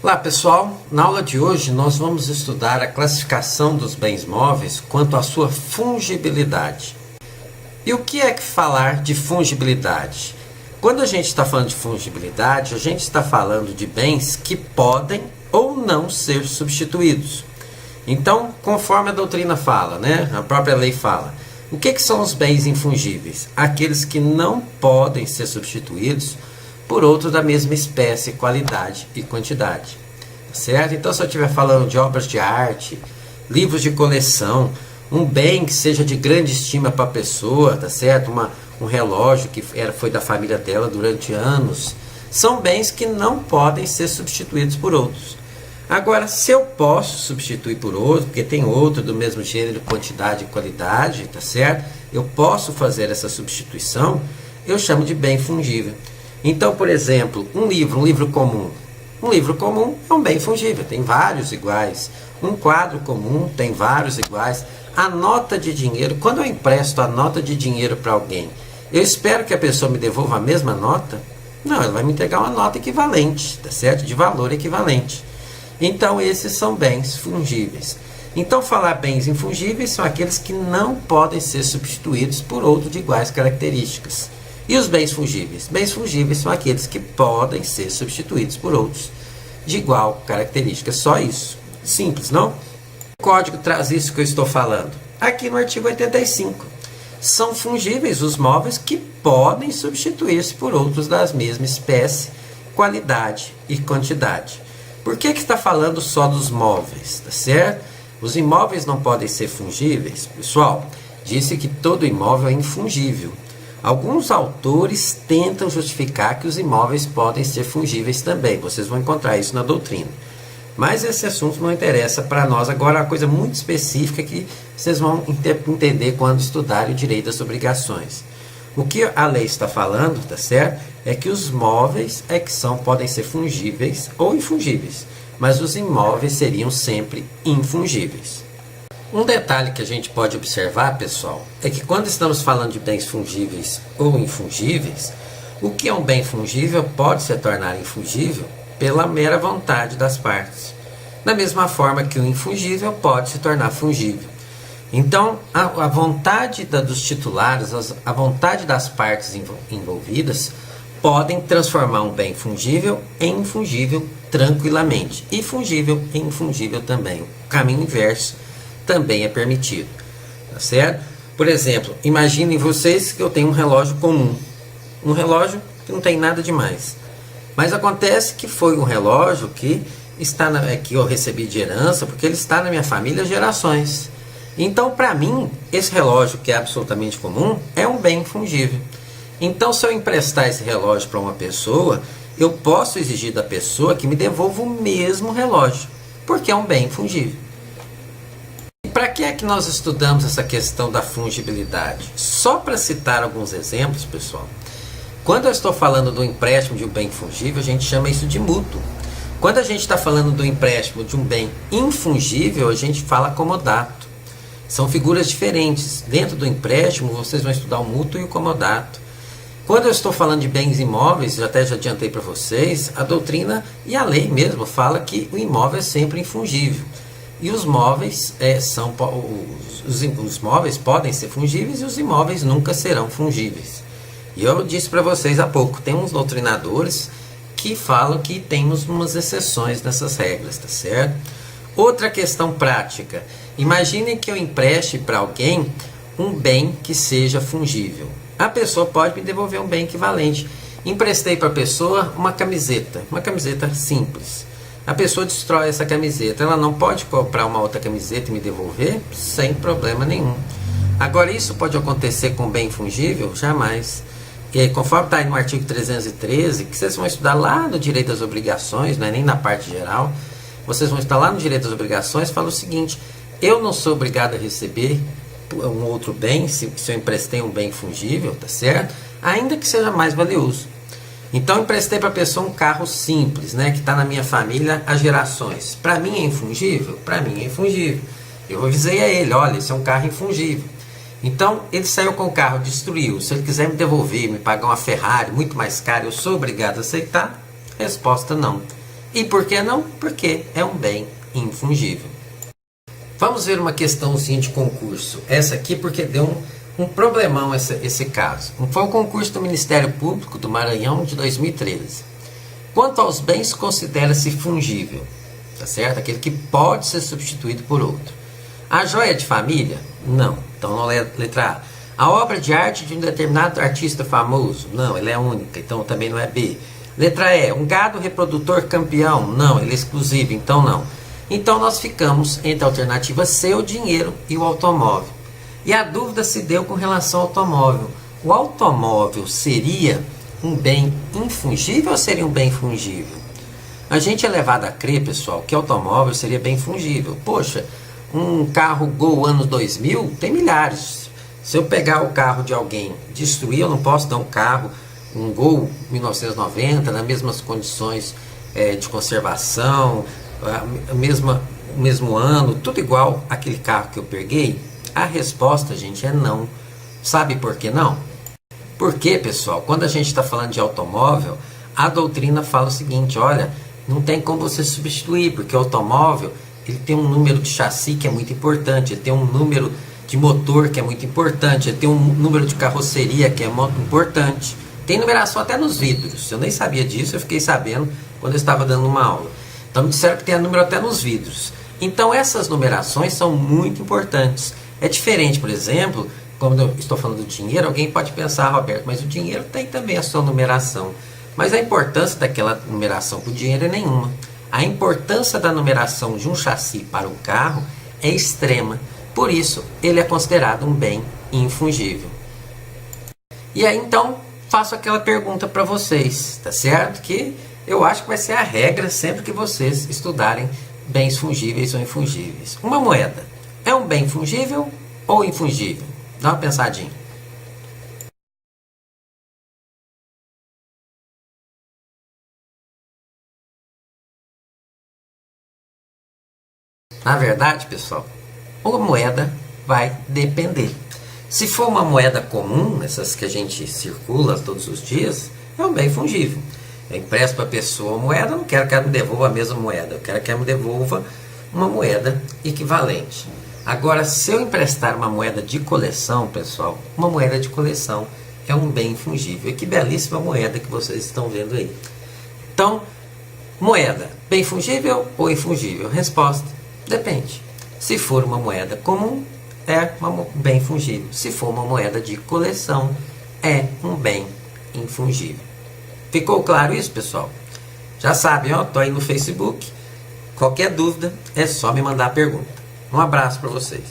Olá pessoal, na aula de hoje nós vamos estudar a classificação dos bens móveis quanto à sua fungibilidade. E o que é que falar de fungibilidade? Quando a gente está falando de fungibilidade, a gente está falando de bens que podem ou não ser substituídos. Então, conforme a doutrina fala, a própria lei fala, o que são os bens infungíveis? Aqueles que não podem ser substituídos por outros da mesma espécie, qualidade e quantidade. Certo? Então, se eu estiver falando de obras de arte, livros de coleção, um bem que seja de grande estima para a pessoa, tá certo? Um relógio que foi da família dela durante anos, são bens que não podem ser substituídos por outros. Agora, se eu posso substituir por outro, porque tem outro do mesmo gênero, quantidade e qualidade, tá certo? Eu posso fazer essa substituição, eu chamo de bem fungível. Então, por exemplo, um livro comum. Um livro comum é um bem fungível, tem vários iguais. Um quadro comum tem vários iguais. A nota de dinheiro, quando eu empresto a nota de dinheiro para alguém, eu espero que a pessoa me devolva a mesma nota? Não, ela vai me entregar uma nota equivalente, tá certo? De valor equivalente. Então, esses são bens fungíveis. Então, falar bens infungíveis são aqueles que não podem ser substituídos por outro de iguais características. E os bens fungíveis? Bens fungíveis são aqueles que podem ser substituídos por outros de igual característica. Só isso. Simples, não? O código traz isso que eu estou falando. Aqui no artigo 85. São fungíveis os móveis que podem substituir-se por outros das mesma espécie, qualidade e quantidade. Por que está falando só dos móveis? Tá certo? Os imóveis não podem ser fungíveis? Pessoal, disse que todo imóvel é infungível. Alguns autores tentam justificar que os imóveis podem ser fungíveis também. Vocês vão encontrar isso na doutrina. Mas esse assunto não interessa para nós. Agora, uma coisa muito específica que vocês vão entender quando estudarem o direito das obrigações. O que a lei está falando, tá certo? É que os móveis podem ser fungíveis ou infungíveis. Mas os imóveis seriam sempre infungíveis. Um detalhe que a gente pode observar, pessoal, é que quando estamos falando de bens fungíveis ou infungíveis, o que é um bem fungível pode se tornar infungível pela mera vontade das partes. Da mesma forma que o infungível pode se tornar fungível. Então, a vontade dos titulares, a vontade das partes envolvidas, podem transformar um bem fungível em infungível tranquilamente. E fungível em infungível também. O caminho inverso também é permitido, tá certo? Por exemplo, imaginem vocês que eu tenho um relógio comum, um relógio que não tem nada demais, mas acontece que foi um relógio que que eu recebi de herança, porque ele está na minha família há gerações. Então, para mim, esse relógio que é absolutamente comum é um bem fungível. Então, se eu emprestar esse relógio para uma pessoa, eu posso exigir da pessoa que me devolva o mesmo relógio, porque é um bem fungível. Para que é que nós estudamos essa questão da fungibilidade? Só para citar alguns exemplos, pessoal. Quando eu estou falando do empréstimo de um bem fungível, a gente chama isso de mútuo. Quando a gente está falando do empréstimo de um bem infungível, a gente fala comodato. São figuras diferentes. Dentro do empréstimo, vocês vão estudar o mútuo e o comodato. Quando eu estou falando de bens imóveis, já adiantei para vocês, a doutrina e a lei mesmo fala que o imóvel é sempre infungível. E os móveis os móveis podem ser fungíveis e os imóveis nunca serão fungíveis. E eu disse para vocês há pouco, tem uns doutrinadores que falam que temos umas exceções nessas regras, tá certo? Outra questão prática. Imaginem que eu empreste para alguém um bem que seja fungível. A pessoa pode me devolver um bem equivalente. Emprestei para a pessoa uma camiseta simples. A pessoa destrói essa camiseta, ela não pode comprar uma outra camiseta e me devolver sem problema nenhum. Agora, isso pode acontecer com bem fungível? Jamais. E aí, conforme está aí no artigo 313, que vocês vão estudar lá no direito das obrigações, não é nem na parte geral, vocês vão estudar lá no direito das obrigações, fala o seguinte: eu não sou obrigado a receber um outro bem, se eu emprestei um bem fungível, tá certo? Ainda que seja mais valioso. Então, eu emprestei para a pessoa um carro simples, que está na minha família há gerações. Para mim é infungível? Para mim é infungível. Eu avisei a ele, olha, esse é um carro infungível. Então, ele saiu com o carro, destruiu. Se ele quiser me devolver, me pagar uma Ferrari muito mais cara, eu sou obrigado a aceitar? Resposta: não. E por que não? Porque é um bem infungível. Vamos ver uma questãozinha de concurso. Essa aqui porque deu um problemão esse caso. Foi um concurso do Ministério Público do Maranhão de 2013. Quanto aos bens, considera-se fungível, tá certo? Aquele que pode ser substituído por outro. A joia de família? Não. Então não é letra A. A obra de arte de um determinado artista famoso? Não, ela é única, então também não é B. Letra E. Um gado reprodutor campeão? Não, ele é exclusivo, então não. Então nós ficamos entre a alternativa C, o dinheiro, e o automóvel. E a dúvida se deu com relação ao automóvel. O automóvel seria um bem infungível ou seria um bem fungível? A gente é levado a crer, pessoal, que automóvel seria bem fungível. Poxa, um carro Gol anos 2000 tem milhares. Se eu pegar o carro de alguém, destruir, eu não posso dar um carro, um Gol 1990, nas mesmas condições de conservação, o mesmo ano, tudo igual àquele carro que eu peguei? A resposta, gente, é não. Sabe por que não? Porque, pessoal, quando a gente está falando de automóvel, a doutrina fala o seguinte: olha, não tem como você substituir, porque o automóvel ele tem um número de chassi que é muito importante, ele tem um número de motor que é muito importante, ele tem um número de carroceria que é muito importante. Tem numeração até nos vidros. Eu nem sabia disso, eu fiquei sabendo quando eu estava dando uma aula. Então me disseram que tem número até nos vidros. Então essas numerações são muito importantes. É diferente, por exemplo, quando eu estou falando do dinheiro, alguém pode pensar, Roberto, mas o dinheiro tem também a sua numeração. Mas a importância daquela numeração para o dinheiro é nenhuma. A importância da numeração de um chassi para um carro é extrema. Por isso, ele é considerado um bem infungível. E aí, então, faço aquela pergunta para vocês, tá certo? Que eu acho que vai ser a regra sempre que vocês estudarem bens fungíveis ou infungíveis. Uma moeda é um bem fungível ou infungível? Dá uma pensadinha. Na verdade, pessoal, uma moeda vai depender. Se for uma moeda comum, essas que a gente circula todos os dias, é um bem fungível. Eu empresto para a pessoa uma moeda, eu não quero que ela me devolva a mesma moeda, eu quero que ela me devolva uma moeda equivalente. Agora, se eu emprestar uma moeda de coleção, pessoal, uma moeda de coleção é um bem fungível. E que belíssima moeda que vocês estão vendo aí. Então, moeda, bem fungível ou infungível? Resposta: depende. Se for uma moeda comum, é um bem fungível. Se for uma moeda de coleção, é um bem infungível. Ficou claro isso, pessoal? Já sabem, ó, tô aí no Facebook. Qualquer dúvida é só me mandar a pergunta. Um abraço para vocês.